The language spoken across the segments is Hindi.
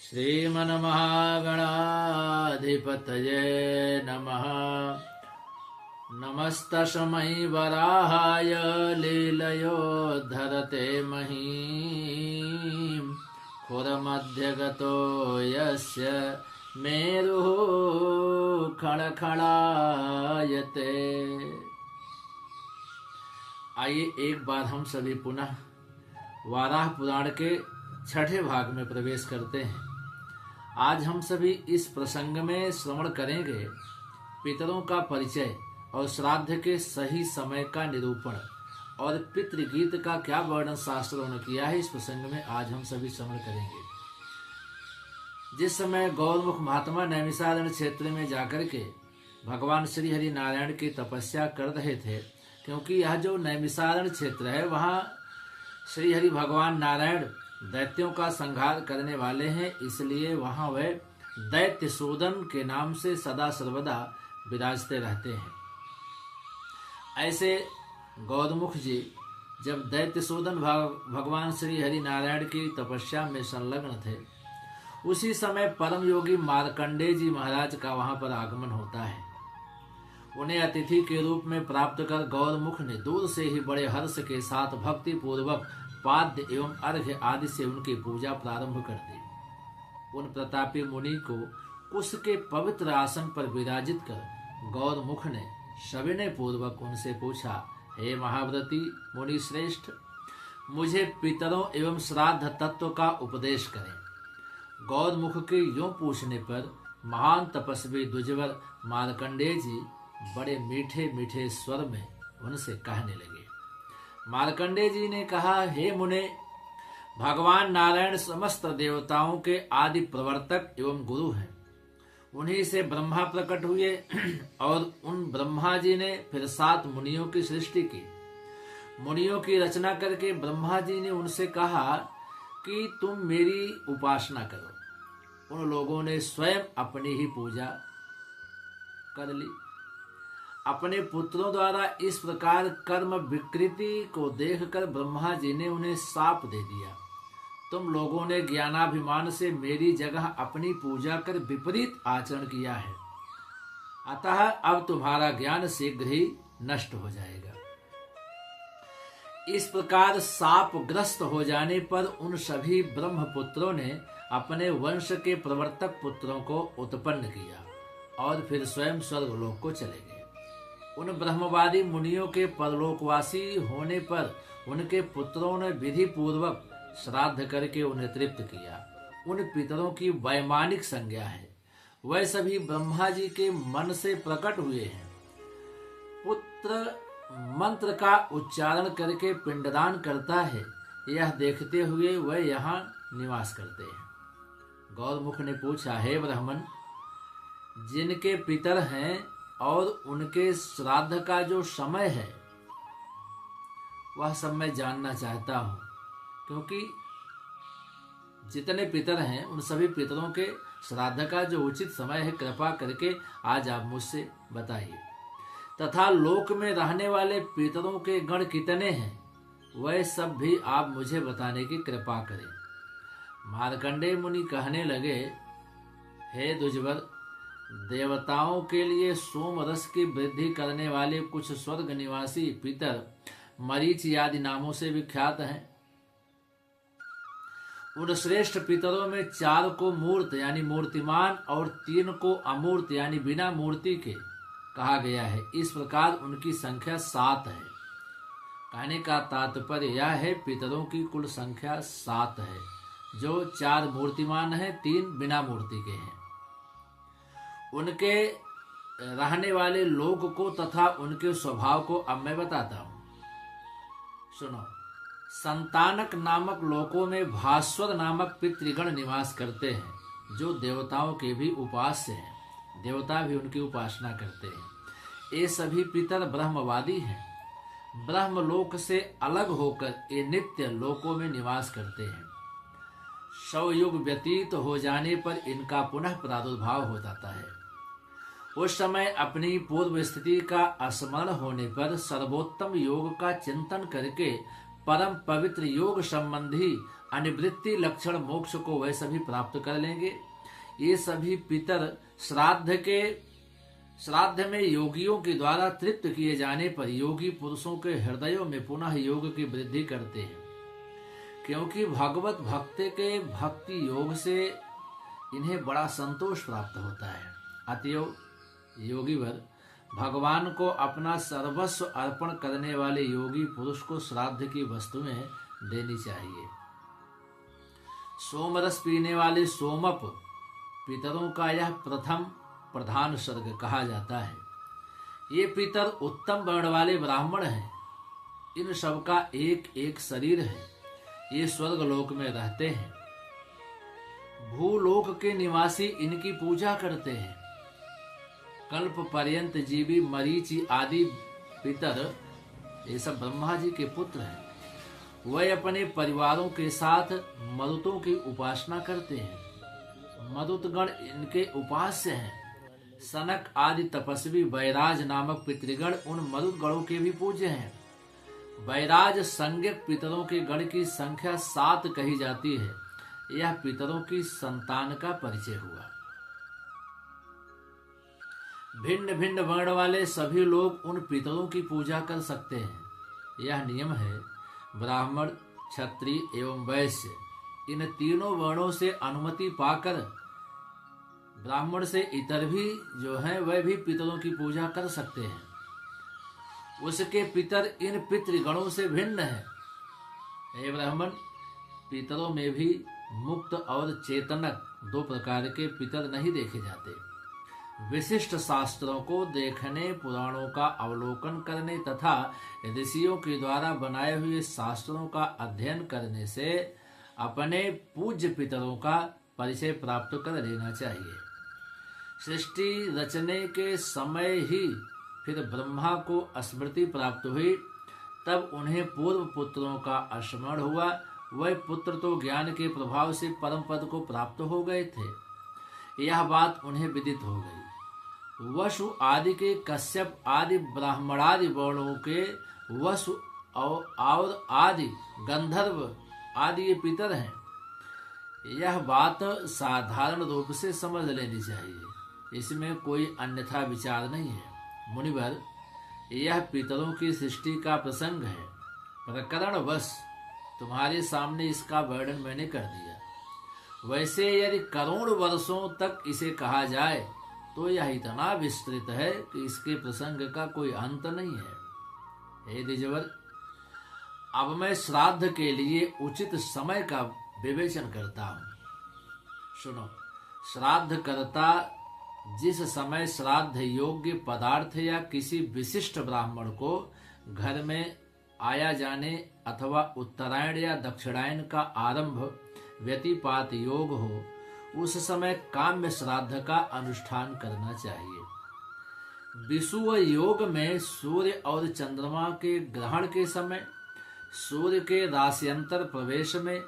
श्रीमन्महागणाधिपतये नमः। नमस्तस्मै वराहाय लीलयोद्धरते महीम्। खुरमध्यगतो यस्य मेरुः खड़खड़ायते। आइए एक बार हम सभी पुनः वाराह पुराण के छठे भाग में प्रवेश करते हैं। आज हम सभी इस प्रसंग में श्रवण करेंगे पितरों का परिचय और श्राद्ध के सही समय का निरूपण और पितृगीत का क्या वर्णन शास्त्रों ने किया है। इस प्रसंग में आज हम सभी श्रवण करेंगे। जिस समय गौरमुख महात्मा नैमिषारण्य क्षेत्र में जाकर के भगवान श्री हरि नारायण की तपस्या कर रहे थे, क्योंकि यह जो नैमिषारण्य क्षेत्र है वहाँ श्री हरि भगवान नारायण दैत्यों का संहार करने वाले हैं, इसलिए वहाँ वे दैत्य शोधन के नाम से सदा सर्वदा विराजते रहते हैं। ऐसे गौरमुख जी जब दैत्य शोधन भगवान श्री हरि नारायण की तपस्या में संलग्न थे, उसी समय परम योगी मार्कंडेय जी महाराज का वहां पर आगमन होता है। उन्हें अतिथि के रूप में प्राप्त कर गौरमुख ने दूर से ही बड़े हर्ष के साथ भक्ति पूर्वक पाद्य एवं अर्घ्य आदि से उनकी पूजा प्रारंभ कर दी। उन प्रतापी मुनि को कुश के पवित्र आसन पर विराजित कर गौरमुख ने सविनय पूर्वक उनसे पूछा, हे महाव्रती मुनि श्रेष्ठ, मुझे पितरों एवं श्राद्ध तत्व का उपदेश करें। गौरमुख के यूं पूछने पर महान तपस्वी द्विजवर मार्कंडेय जी बड़े मीठे मीठे स्वर में उनसे कहने लगे। मार्कंडेय जी ने कहा, हे मुने, भगवान नारायण समस्त देवताओं के आदि प्रवर्तक एवं गुरु हैं। उन्हीं से ब्रह्मा प्रकट हुए और उन ब्रह्मा जी ने फिर 7 मुनियों की सृष्टि की। मुनियों की रचना करके ब्रह्मा जी ने उनसे कहा कि तुम मेरी उपासना करो। उन लोगों ने स्वयं अपनी ही पूजा कर ली। अपने पुत्रों द्वारा इस प्रकार कर्म विकृति को देखकर ब्रह्मा जी ने उन्हें शाप दे दिया। तुम लोगों ने ज्ञानाभिमान से मेरी जगह अपनी पूजा कर विपरीत आचरण किया है, अतः अब तुम्हारा ज्ञान शीघ्र ही नष्ट हो जाएगा। इस प्रकार शापग्रस्त हो जाने पर उन सभी ब्रह्मपुत्रों ने अपने वंश के प्रवर्तक पुत्रों को उत्पन्न किया और फिर स्वयं स्वर्गलोक को चले गए। उन ब्रह्मवादी मुनियों के परलोकवासी होने पर उनके पुत्रों ने विधि पूर्वक श्राद्ध करके उन्हें तृप्त किया। उन पितरों की वैमानिक संज्ञा है, वह सभी ब्रह्मा जी के मन से प्रकट हुए हैं। पुत्र मंत्र का उच्चारण करके पिंडदान करता है, यह देखते हुए वह यहाँ निवास करते हैं। गौरमुख ने पूछा, हे ब्राह्मण, जिनके पितर हैं और उनके श्राद्ध का जो समय है वह सब मैं जानना चाहता हूँ, क्योंकि जितने पितर हैं उन सभी पितरों के श्राद्ध का जो उचित समय है कृपा करके आज आप मुझसे बताइए। तथा लोक में रहने वाले पितरों के गण कितने हैं वह सब भी आप मुझे बताने की कृपा करें। मार्कंडेय मुनि कहने लगे, हे द्विजवर, देवताओं के लिए सोम रस की वृद्धि करने वाले कुछ स्वर्ग निवासी पितर मरीच आदि नामों से विख्यात हैं। उन श्रेष्ठ पितरों में 4 को मूर्त यानी मूर्तिमान और 3 को अमूर्त यानी बिना मूर्ति के कहा गया है। इस प्रकार उनकी संख्या 7 है। कहने का तात्पर्य यह है, पितरों की कुल संख्या 7 है, जो 4 मूर्तिमान है, 3 बिना मूर्ति के हैं। उनके रहने वाले लोक को तथा उनके स्वभाव को अब मैं बताता हूँ, सुनो। संतानक नामक लोकों में भास्वर नामक पितृगण निवास करते हैं, जो देवताओं के भी उपास्य हैं। देवता भी उनकी उपासना करते हैं। ये सभी पितर ब्रह्मवादी हैं। ब्रह्मलोक से अलग होकर ये नित्य लोकों में निवास करते हैं। 100 युग व्यतीत हो जाने पर इनका पुनः प्रादुर्भाव हो जाता है। उस समय अपनी पूर्व स्थिति का स्मरण होने पर सर्वोत्तम योग का चिंतन करके परम पवित्र योग संबंधी अनिवृत्ति लक्षण मोक्ष को वह सभी प्राप्त कर लेंगे। ये सभी पितर श्राद्ध में योगियों के द्वारा तृप्त किए जाने पर योगी पुरुषों के हृदयों में पुनः योग की वृद्धि करते हैं, क्योंकि भगवत भक्त के भक्ति योग से इन्हें बड़ा संतोष प्राप्त होता है। अतएव योगीवर भगवान को अपना सर्वस्व अर्पण करने वाले योगी पुरुष को श्राद्ध की वस्तुएं देनी चाहिए। सोमरस पीने वाले सोमप पितरों का यह प्रथम प्रधान सर्ग कहा जाता है। ये पितर उत्तम वर्ण वाले ब्राह्मण हैं। इन सब का एक एक शरीर है। ये स्वर्ग लोक में रहते हैं। भूलोक के निवासी इनकी पूजा करते हैं। कल्प पर्यंत जीवी मरीचि आदि पितर ये सब ब्रह्मा जी के पुत्र हैं। वह अपने परिवारों के साथ मरुतों की उपासना करते हैं। मरुतगण इनके उपास्य हैं। सनक आदि तपस्वी वैराज नामक पितृगण उन मरुतगणों के भी पूज्य हैं। वैराज संज्ञक पितरों के गण की संख्या 7 कही जाती है। यह पितरों की संतान का परिचय हुआ। भिन्न भिन्न वर्ण वाले सभी लोग उन पितरों की पूजा कर सकते हैं। यह नियम है। ब्राह्मण, क्षत्रिय एवं वैश्य इन तीनों वर्णों से अनुमति पाकर ब्राह्मण से इतर भी जो हैं वह भी पितरों की पूजा कर सकते हैं। उसके पितर इन पितृगणों से भिन्न है। हे ब्राह्मण, पितरों में भी मुक्त और चेतनक 2 प्रकार के पितर नहीं देखे जाते। विशिष्ट शास्त्रों को देखने, पुराणों का अवलोकन करने तथा ऋषियों के द्वारा बनाए हुए शास्त्रों का अध्ययन करने से अपने पूज्य पितरों का परिचय प्राप्त कर लेना चाहिए। सृष्टि रचने के समय ही फिर ब्रह्मा को स्मृति प्राप्त हुई। तब उन्हें पूर्व पुत्रों का स्मरण हुआ। वह पुत्र तो ज्ञान के प्रभाव से परम पद को प्राप्त हो गए थे। यह बात उन्हें विदित हो गई। वसु आदि के कश्यप आदि ब्राह्मणादि वर्णों के वसु और आदि गंधर्व आदि ये पितर हैं। यह बात साधारण रूप से समझ लेनी चाहिए। इसमें कोई अन्यथा विचार नहीं है। मुनिवर, यह पितरों की सृष्टि का प्रसंग है। प्रकरण वश तुम्हारे सामने इसका वर्णन मैंने कर दिया। वैसे यदि करोड़ वर्षों तक इसे कहा जाए तो यह इतना विस्तृत है कि इसके प्रसंग का कोई अंत नहीं है। हे द्विजवर, अब मैं श्राद्ध के लिए उचित समय का विवेचन करता हूँ। सुनो, श्राद्ध करता जिस समय श्राद्ध योग्य पदार्थ या किसी विशिष्ट ब्राह्मण को घर में आया जाने अथवा उत्तरायण या दक्षिणायन का आरंभ व्यतिपात योग हो, उस समय काम्य श्राद्ध का अनुष्ठान करना चाहिए। विषुव योग में सूर्य और चंद्रमा के ग्रहण के समय, सूर्य के राश्यंतर प्रवेश में,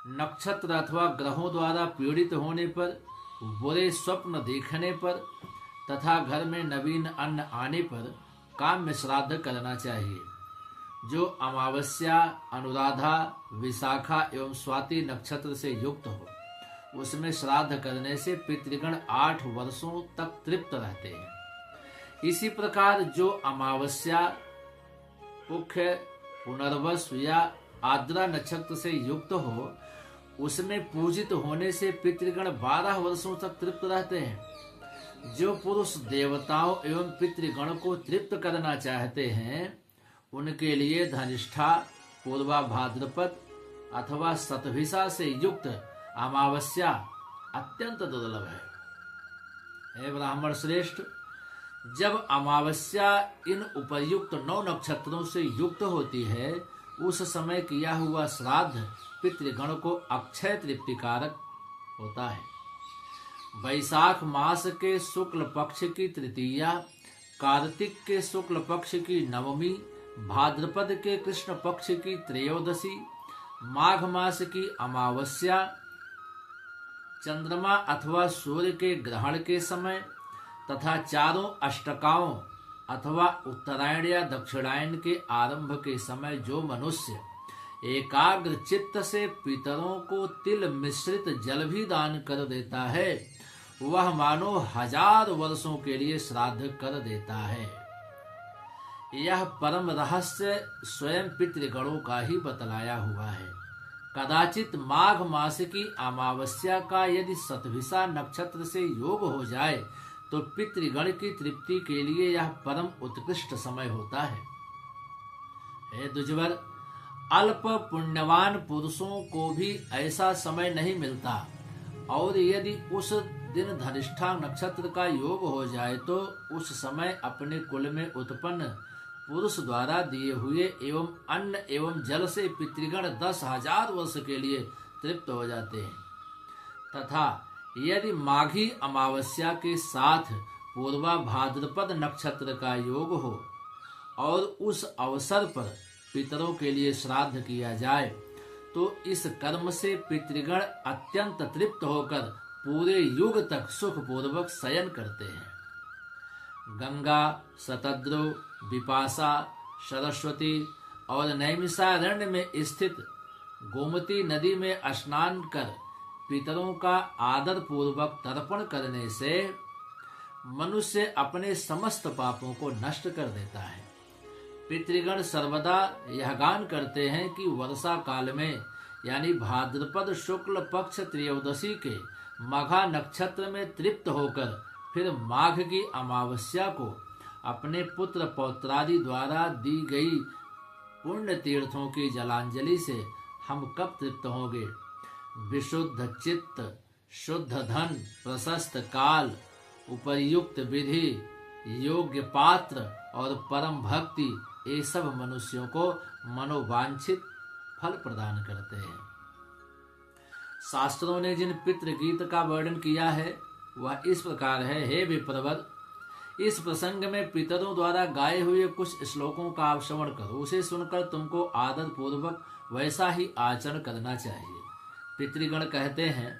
नक्षत्र अथवा ग्रहों द्वारा पीड़ित होने पर, बुरे स्वप्न देखने पर तथा घर में नवीन अन्न आने पर काम्य श्राद्ध करना चाहिए। जो अमावस्या, अनुराधा, विशाखा एवं स्वाति नक्षत्र से युक्त हो, उसमें श्राद्ध करने से पितृगण 8 वर्षों तक तृप्त रहते हैं। इसी प्रकार जो अमावस्या, पुख्य, पुनर्वसु या आद्रा नक्षत्र से युक्त हो, उसमें पूजित होने से पितृगण 12 वर्षों तक तृप्त रहते हैं। जो पुरुष देवताओं एवं पितृगण को तृप्त करना चाहते हैं, उनके लिए धनिष्ठा, पूर्वा भाद्रपद अथवा शतभिषा से युक्त अमावस्या अत्यंत दुर्लभ है। हे ब्राह्मण श्रेष्ठ, जब अमावस्या इन उपर्युक्त 9 नक्षत्रों से युक्त होती है, उस समय किया हुआ श्राद्ध पितृगण को अक्षय तृप्तिकारक होता है। वैशाख मास के शुक्ल पक्ष की तृतीया, कार्तिक के शुक्ल पक्ष की नवमी, भाद्रपद के कृष्ण पक्ष की त्रयोदशी, माघ मास की अमावस्या, चंद्रमा अथवा सूर्य के ग्रहण के समय तथा चारों अष्टकाओं अथवा उत्तरायण या दक्षिणायन के आरंभ के समय जो मनुष्य एकाग्र चित्त से पितरों को तिल मिश्रित जल भी दान कर देता है, वह मानो 1000 वर्षों के लिए श्राद्ध कर देता है। यह परम रहस्य स्वयं पितृगणों का ही बतलाया हुआ है। कदाचित माघ मास की अमावस्या का यदि शतभिषा नक्षत्र से योग हो जाए तो पितृगण की तृप्ति के लिए यह परम उत्कृष्ट समय होता है। हे द्विजवर, अल्प पुण्यवान पुरुषों को भी ऐसा समय नहीं मिलता, और यदि उस दिन धनिष्ठा नक्षत्र का योग हो जाए तो उस समय अपने कुल में उत्पन्न पुरुष द्वारा दिए हुए एवं अन्न एवं जल से पितृगण 10,000 वर्ष के लिए तृप्त हो जाते हैं। तथा यदि माघी अमावस्या के साथ पूर्वा भाद्रपद नक्षत्र का योग हो और उस अवसर पर पितरों के लिए श्राद्ध किया जाए तो इस कर्म से पितृगण अत्यंत तृप्त होकर पूरे युग तक सुखपूर्वक शयन करते हैं। गंगा, शतद्रु, विपाशा, सरस्वती और नैमिषारण्य में स्थित गोमती नदी में स्नान कर पितरों का आदर पूर्वक तर्पण करने से मनुष्य अपने समस्त पापों को नष्ट कर देता है। पितृगण सर्वदा यह गान करते हैं कि वर्षा काल में यानी भाद्रपद शुक्ल पक्ष त्रयोदशी के मघा नक्षत्र में तृप्त होकर फिर माघ की अमावस्या को अपने पुत्र पौत्रादि द्वारा दी गई पुण्य तीर्थों की जलांजलि से हम कब तृप्त होंगे। विशुद्ध चित्त, शुद्ध धन, प्रशस्त काल, उपर्युक्त विधि, योग्य पात्र और परम भक्ति, ये सब मनुष्यों को मनोवांछित फल प्रदान करते हैं। शास्त्रों ने जिन पितृ गीत का वर्णन किया है वह इस प्रकार है। हे विप्रवर, इस प्रसंग में पितरों द्वारा गाए हुए कुछ श्लोकों का आप श्रवण करो। उसे सुनकर तुमको आदर पूर्वक वैसा ही आचरण करना चाहिए। पितृगण कहते हैं,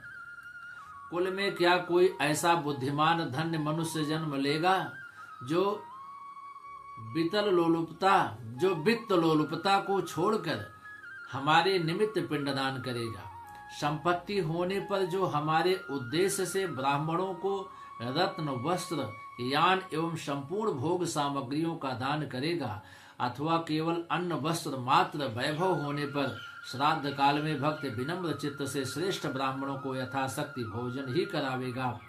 कुल में क्या कोई ऐसा बुद्धिमान धन्य मनुष्य जन्म लेगा जो वित्त लोलुपता को छोड़कर हमारे निमित्त पिंडदान करेगा। संपत्ति होने पर जो हमारे उद्देश्य से ब्राह्मणों को रत्न, वस्त्र, यान एवं संपूर्ण भोग सामग्रियों का दान करेगा, अथवा केवल अन्न वस्त्र मात्र वैभव होने पर श्राद्ध काल में भक्त विनम्र चित्त से श्रेष्ठ ब्राह्मणों को यथाशक्ति भोजन ही करावेगा,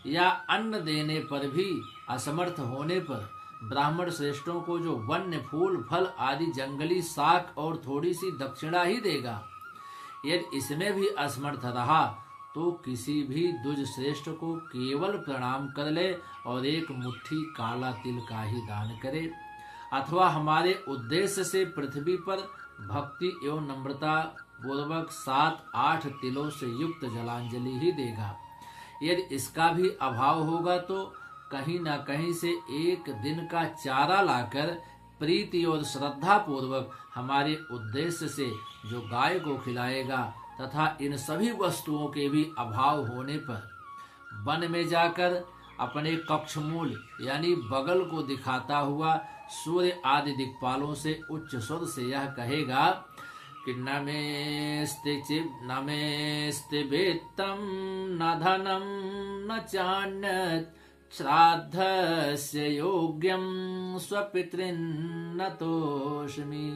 या अन्न देने पर भी असमर्थ होने पर ब्राह्मण श्रेष्ठों को जो वन्य फूल फल आदि जंगली शाक और थोड़ी सी दक्षिणा ही देगा। यदि इसमें भी असमर्थ रहा तो किसी भी द्विज श्रेष्ठ को केवल प्रणाम कर ले और एक मुट्ठी काला तिल का ही दान करे, अथवा हमारे उद्देश्य से पृथ्वी पर भक्ति एवं नम्रता पूर्वक 7-8 तिलों से युक्त जलांजलि ही देगा। यदि इसका भी अभाव होगा तो कहीं न कहीं से एक दिन का चारा लाकर प्रीति और श्रद्धा पूर्वक हमारे उद्देश्य से जो गाय को खिलाएगा, तथा इन सभी वस्तुओं के भी अभाव होने पर वन में जाकर अपने कक्ष मूल यानी बगल को दिखाता हुआ सूर्य आदि दिक्पालों से उच्च स्वर से यह कहेगा कि नमेस्ते वेत्तम न धनम न चान्यत् श्राद्धस्य योग्यं स्वपितॄन् तोष्मि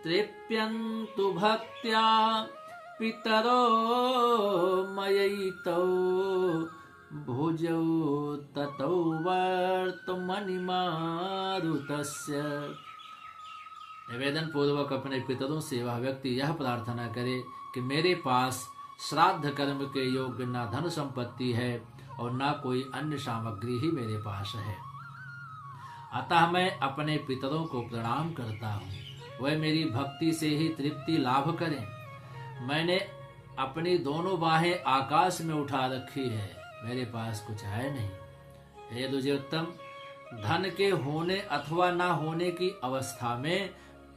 तृप्यन्तु भक्त्या पितरो मयैतो भुजौ ततो वर्तमनिमारुतस्य। निवेदन पूर्वक अपने पितरों से वह व्यक्ति यह प्रार्थना करे कि मेरे पास श्राद्ध कर्म के योग्य न धन संपत्ति है और न कोई अन्य सामग्री ही मेरे पास है, अतः मैं अपने पितरों को प्रणाम करता हूँ। वह मेरी भक्ति से ही तृप्ति लाभ करें। मैंने अपनी दोनों बाहें आकाश में उठा रखी है, मेरे पास कुछ है नहीं। हे द्विजोत्तम, धन के होने अथवा न होने की अवस्था में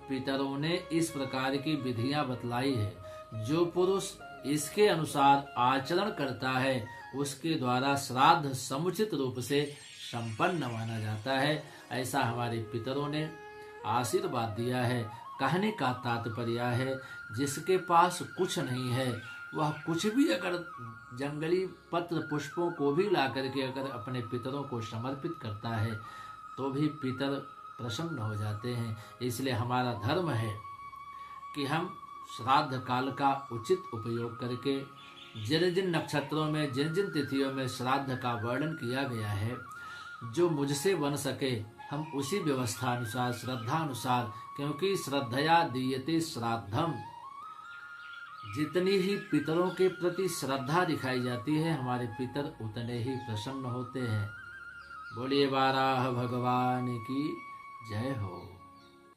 पितरों ने इस प्रकार की विधियां बतलाई है। जो पुरुष इसके अनुसार आचरण करता है उसके द्वारा श्राद्ध समुचित रूप से संपन्न माना जाता है। ऐसा हमारे पितरों ने आशीर्वाद दिया है। कहने का तात्पर्य है, जिसके पास कुछ नहीं है वह कुछ भी अगर जंगली पत्र पुष्पों को भी ला करके अगर अपने पितरों को समर्पित करता है तो भी पितर प्रसन्न हो जाते हैं। इसलिए हमारा धर्म है कि हम श्राद्ध काल का उचित उपयोग करके जिन जिन नक्षत्रों में जिन जिन तिथियों में श्राद्ध का वर्णन किया गया है, जो मुझसे बन सके हम उसी व्यवस्था अनुसार, श्रद्धा अनुसार, क्योंकि श्रद्धया दीयते श्राद्धम, जितनी ही पितरों के प्रति श्रद्धा दिखाई जाती है हमारे पितर उतने ही प्रसन्न होते हैं। बोलिए वाराह भगवान की जय हो।